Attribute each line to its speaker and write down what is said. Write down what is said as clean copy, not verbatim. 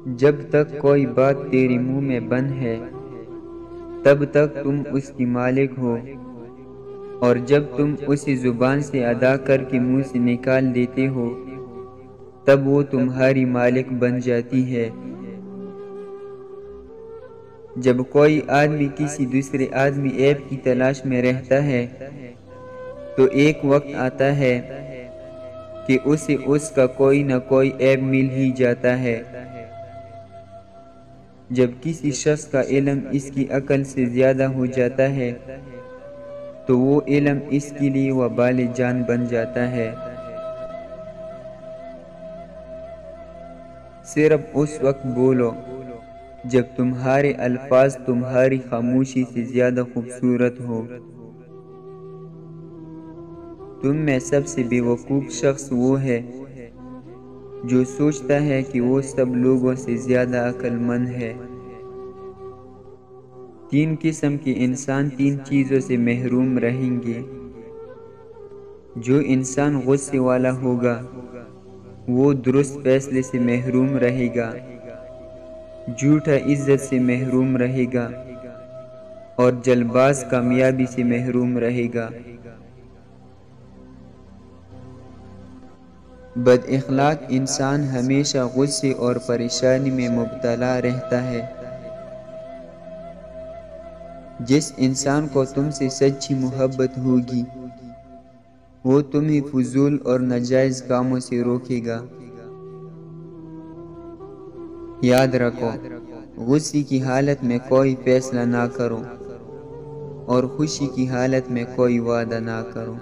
Speaker 1: جب تک کوئی بات تیرے منہ میں بند ہے تب تک تم اس کی مالک ہو، اور جب تم اسے زبان سے ادا کر کے منہ سے نکال دیتے ہو تب وہ تمہاری مالک بن جاتی ہے۔ جب کوئی آدمی کسی دوسرے آدمی عیب کی تلاش میں رہتا ہے تو ایک وقت آتا ہے کہ اسے اس کا کوئی نہ کوئی عیب مل ہی جاتا ہے۔ جب کسی شخص کا علم اس کی عقل سے زیادہ ہو جاتا ہے تو وہ علم اس کے لیے وبال جان بن جاتا ہے۔ صرف اس وقت بولو جب تمہارے الفاظ تمہاری خاموشی سے زیادہ خوبصورت ہو۔ تم میں سب سے بے وقوف شخص وہ ہے جو سوچتا ہے کہ وہ سب لوگوں سے زیادہ عقل مند ہے۔ 3 قسم کے انسان 3 چیزوں سے محروم رہیں گے۔ جو انسان غصے والا ہوگا وہ درست فیصلے سے محروم رہے گا، جھوٹا عزت سے محروم رہے گا، اور جلد باز کامیابی سے محروم رہے گا۔ بد اخلاق انسان ہمیشہ غصے اور پریشانی میں مبتلا رہتا ہے۔ جس انسان کو تم سے سچی محبت ہوگی وہ تمہیں فضول اور ناجائز کاموں سے روکے گا۔ یاد رکھو، غصے کی حالت میں کوئی فیصلہ نہ کرو اور خوشی کی حالت میں کوئی وعدہ نہ کرو۔